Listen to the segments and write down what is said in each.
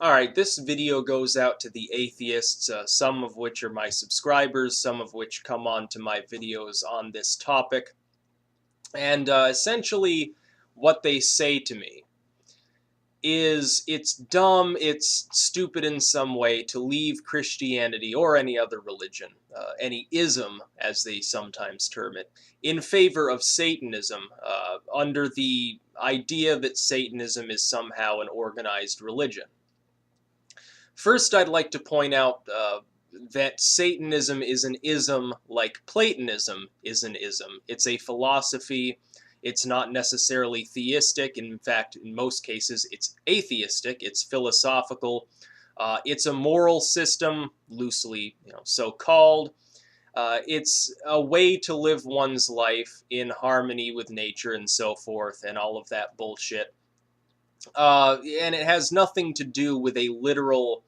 Alright, this video goes out to the atheists, some of which are my subscribers, some of which come on to my videos on this topic. And essentially, what they say to me is it's dumb, it's stupid in some way to leave Christianity or any other religion, any ism, as they sometimes term it, in favor of Satanism, under the idea that Satanism is somehow an organized religion. First, I'd like to point out that Satanism is an ism like Platonism is an ism. It's a philosophy. It's not necessarily theistic. In fact, in most cases, it's atheistic. It's philosophical. It's a moral system, loosely, so-called. It's a way to live one's life in harmony with nature and so forth, and all of that bullshit. And it has nothing to do with a literal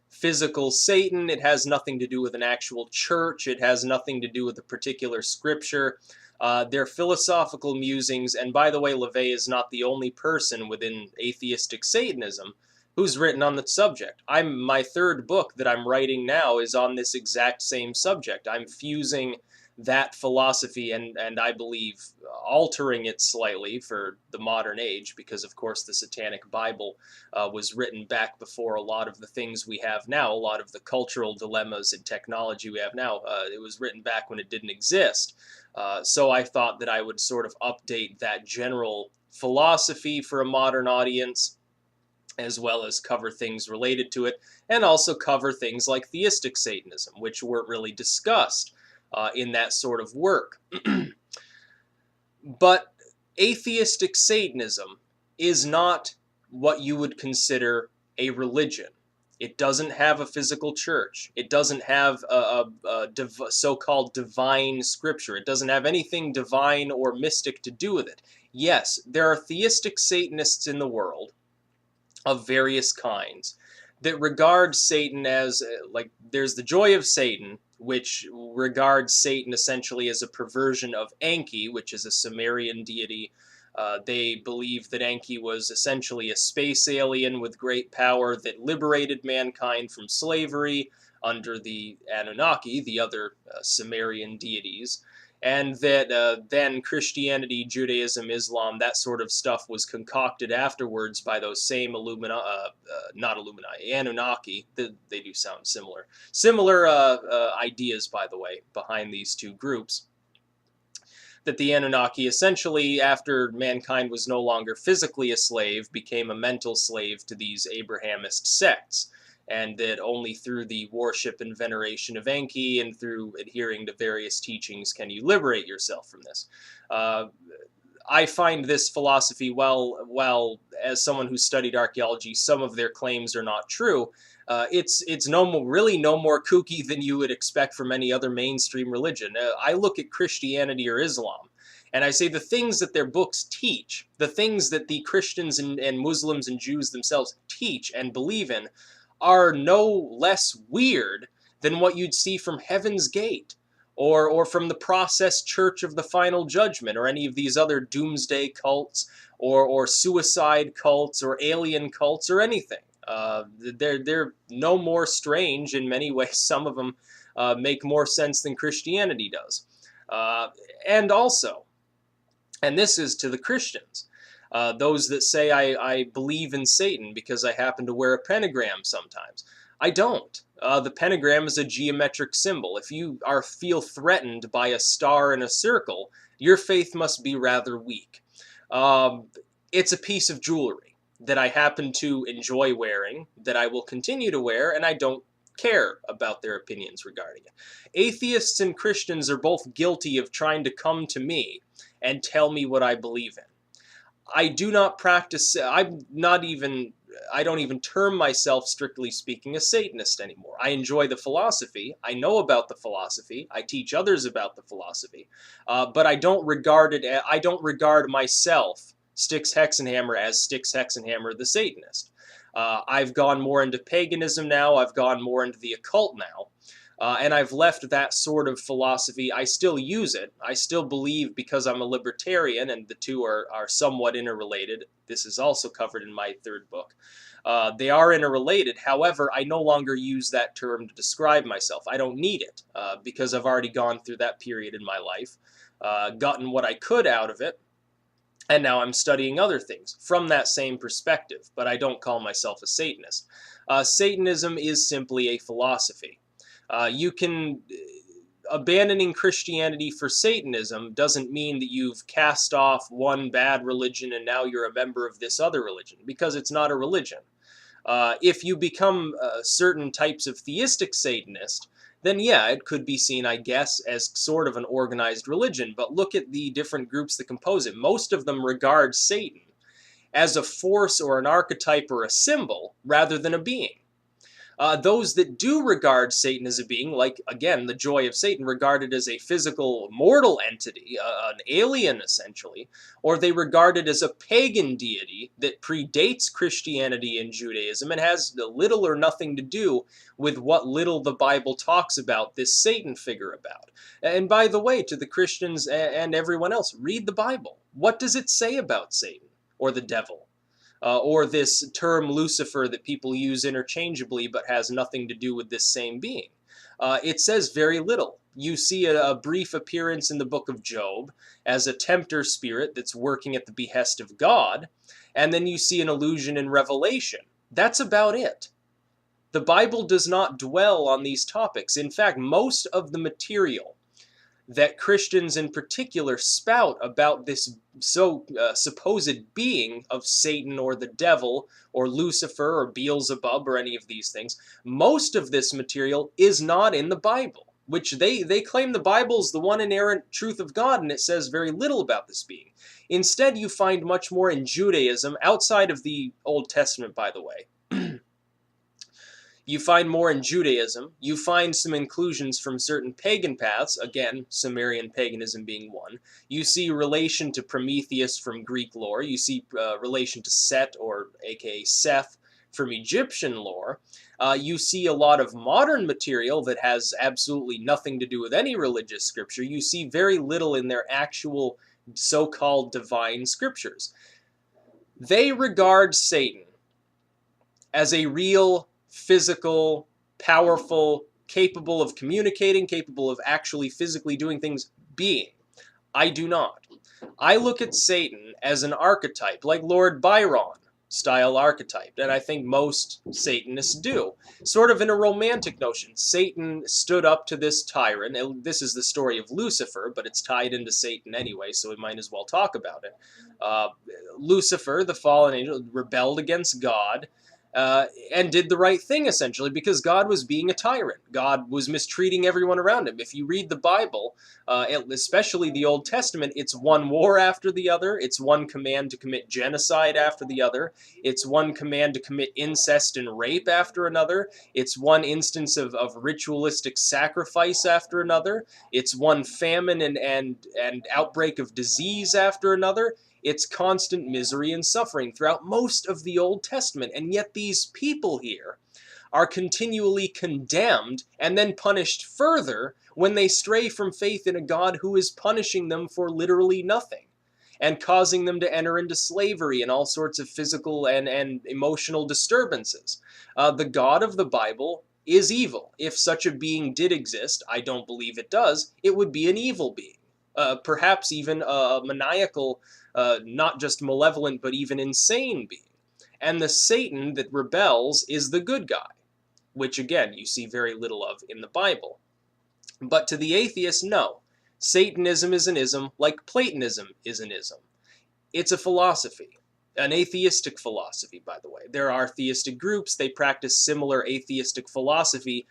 physical Satan. It has nothing to do with an actual church. It has nothing to do with a particular scripture. They're philosophical musings, and by the way, LaVey is not the only person within atheistic Satanism who's written on the subject. My third book that I'm writing now is on this exact same subject. I'm fusing that philosophy and I believe altering it slightly for the modern age, because of course the Satanic Bible was written back before a lot of the things we have now, a lot of the cultural dilemmas and technology we have now. It was written back when it didn't exist. So I thought that I would sort of update that general philosophy for a modern audience, as well as cover things related to it, and also cover things like theistic Satanism, which weren't really discussed in that sort of work. But atheistic Satanism is not what you would consider a religion. It doesn't have a physical church. It doesn't have a so-called divine scripture. It doesn't have anything divine or mystic to do with it. Yes, there are theistic Satanists in the world of various kinds that regard Satan as, like, there's the Joy of Satan, which regards Satan essentially as a perversion of Enki, which is a Sumerian deity. They believe that Enki was essentially a space alien with great power that liberated mankind from slavery under the Anunnaki, the other Sumerian deities, and that then Christianity, Judaism, Islam, that sort of stuff was concocted afterwards by those same not Illuminati, Anunnaki. They do sound similar. Similar ideas, by the way, behind these two groups. That the Anunnaki essentially, after mankind was no longer physically a slave, became a mental slave to these Abrahamist sects, and that only through the worship and veneration of Enki and through adhering to various teachings can you liberate yourself from this. I find this philosophy, well, as someone who studied archaeology, some of their claims are not true. It's really no more kooky than you would expect from any other mainstream religion. I look at Christianity or Islam, and I say the things that their books teach, the things that the Christians and Muslims and Jews themselves teach and believe in, are no less weird than what you'd see from Heaven's Gate, or from the Process Church of the Final Judgment, or any of these other doomsday cults, or suicide cults, or alien cults, or anything. They're no more strange in many ways. Some of them make more sense than Christianity does. And also, and this is to the Christians, those that say I believe in Satan because I happen to wear a pentagram sometimes. I don't. The pentagram is a geometric symbol. If you feel threatened by a star and a circle, your faith must be rather weak. It's a piece of jewelry that I happen to enjoy wearing, that I will continue to wear, and I don't care about their opinions regarding it. Atheists and Christians are both guilty of trying to come to me and tell me what I believe in. I do not practice, I don't even term myself, strictly speaking, a Satanist anymore. I enjoy the philosophy. I know about the philosophy. I teach others about the philosophy. But I don't regard myself, Styx Hexenhammer, as Styx Hexenhammer the Satanist. I've gone more into paganism now. I've gone more into the occult now. And I've left that sort of philosophy. I still use it. I still believe, because I'm a libertarian, and the two are somewhat interrelated. This is also covered in my third book. They are interrelated. However, I no longer use that term to describe myself. I don't need it because I've already gone through that period in my life, gotten what I could out of it, and now I'm studying other things from that same perspective. But I don't call myself a Satanist. Satanism is simply a philosophy. You can abandoning Christianity for Satanism doesn't mean that you've cast off one bad religion and now you're a member of this other religion, because it's not a religion. If you become certain types of theistic Satanist, then yeah, it could be seen, I guess, as sort of an organized religion. But look at the different groups that compose it. Most of them regard Satan as a force or an archetype or a symbol rather than a being. Those that do regard Satan as a being, like, again, the Joy of Satan, regard it as a physical, mortal entity, an alien, essentially, or they regard it as a pagan deity that predates Christianity and Judaism and has little or nothing to do with what little the Bible talks about this Satan figure about. And by the way, to the Christians and everyone else, read the Bible. What does it say about Satan or the devil? Or this term Lucifer that people use interchangeably but has nothing to do with this same being. It says very little. You see a brief appearance in the book of Job as a tempter spirit that's working at the behest of God, and then you see an allusion in Revelation. That's about it. The Bible does not dwell on these topics. In fact, most of the material that Christians in particular spout about this supposed being of Satan or the devil or Lucifer or Beelzebub or any of these things, most of this material is not in the Bible, which they claim the Bible is the one inerrant truth of God, and it says very little about this being. Instead, you find much more in Judaism, outside of the Old Testament, by the way. You find more in Judaism. You find some inclusions from certain pagan paths, again, Sumerian paganism being one. You see relation to Prometheus from Greek lore. You see relation to Set, or aka Seth, from Egyptian lore. You see a lot of modern material that has absolutely nothing to do with any religious scripture. You see very little in their actual so-called divine scriptures. They regard Satan as a real, physical, powerful, capable of communicating, capable of actually physically doing things being. I do not. I look at Satan as an archetype, like Lord Byron style archetype, and I think most Satanists do. Sort of in a romantic notion. Satan stood up to this tyrant, and this is the story of Lucifer, but it's tied into Satan anyway, so we might as well talk about it. Lucifer, the fallen angel, rebelled against God, and did the right thing, essentially, because God was being a tyrant. God was mistreating everyone around him. If you read the Bible, especially the Old Testament, it's one war after the other. It's one command to commit genocide after the other. It's one command to commit incest and rape after another. It's one instance of ritualistic sacrifice after another. It's one famine and outbreak of disease after another. It's constant misery and suffering throughout most of the Old Testament, and yet these people here are continually condemned and then punished further when they stray from faith in a God who is punishing them for literally nothing and causing them to enter into slavery and all sorts of physical and emotional disturbances. The God of the Bible is evil. If such a being did exist, I don't believe it does, it would be an evil being. Perhaps even a maniacal, not just malevolent, but even insane being. And the Satan that rebels is the good guy, which again, you see very little of in the Bible. But to the atheist, no. Satanism is an ism like Platonism is an ism. It's a philosophy. An atheistic philosophy, by the way. There are theistic groups, they practice similar atheistic philosophy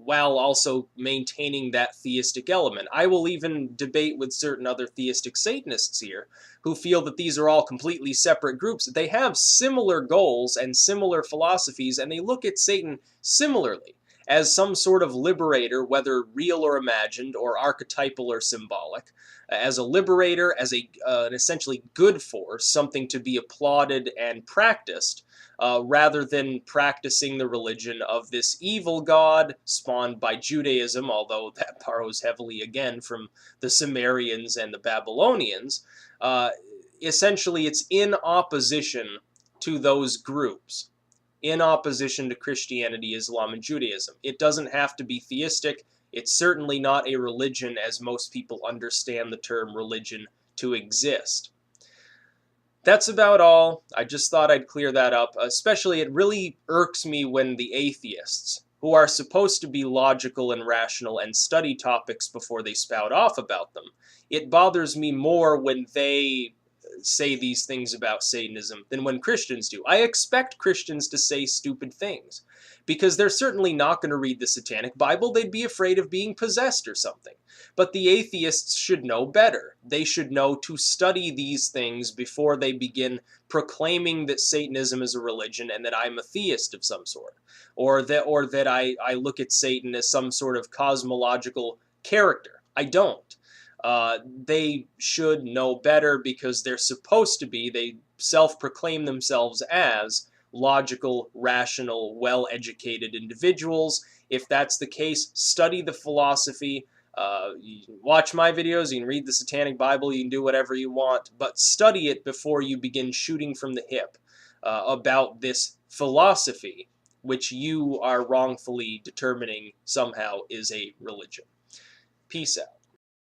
while also maintaining that theistic element. I will even debate with certain other theistic Satanists here who feel that these are all completely separate groups. They have similar goals and similar philosophies, and they look at Satan similarly. as some sort of liberator, whether real or imagined, or archetypal or symbolic, as a liberator, as an essentially good force, something to be applauded and practiced, rather than practicing the religion of this evil god spawned by Judaism, although that borrows heavily again from the Sumerians and the Babylonians. Essentially, it's in opposition to those groups, in opposition to Christianity, Islam, and Judaism. It doesn't have to be theistic. It's certainly not a religion as most people understand the term religion to exist. That's about all. I just thought I'd clear that up. Especially, it really irks me when the atheists, who are supposed to be logical and rational and study topics before they spout off about them, it bothers me more when they say these things about Satanism than when Christians do. I expect Christians to say stupid things because they're certainly not going to read the Satanic Bible. They'd be afraid of being possessed or something. But the atheists should know better. They should know to study these things before they begin proclaiming that Satanism is a religion and that I'm a theist of some sort, or that I look at Satan as some sort of cosmological character. I don't. They should know better because they're supposed to be, they self-proclaim themselves as logical, rational, well-educated individuals. If that's the case, study the philosophy. You can watch my videos, you can read the Satanic Bible, you can do whatever you want, but study it before you begin shooting from the hip about this philosophy, which you are wrongfully determining somehow is a religion. Peace out.